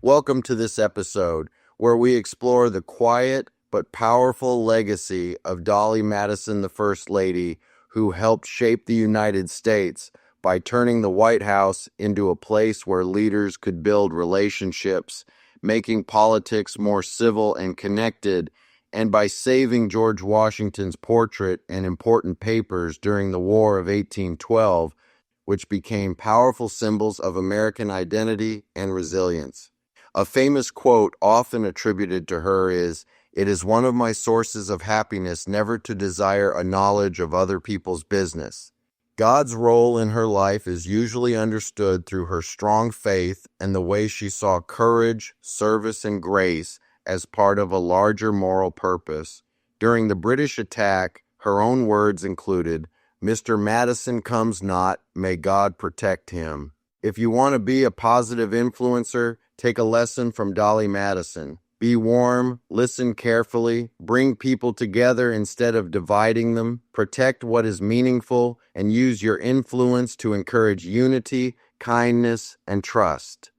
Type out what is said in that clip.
Welcome to this episode where we explore the quiet but powerful legacy of Dolly Madison, the First Lady, who helped shape the United States by turning the White House into a place where leaders could build relationships, making politics more civil and connected, and by saving George Washington's portrait and important papers during the War of 1812, which became powerful symbols of American identity and resilience. A famous quote often attributed to her is, "It is one of my sources of happiness never to desire a knowledge of other people's business." God's role in her life is usually understood through her strong faith and the way she saw courage, service, and grace as part of a larger moral purpose. During the British attack, her own words included, "Mr. Madison comes not, may God protect him." If you want to be a positive influencer, take a lesson from Dolly Madison. Be warm, listen carefully, bring people together instead of dividing them, protect what is meaningful, and use your influence to encourage unity, kindness, and trust.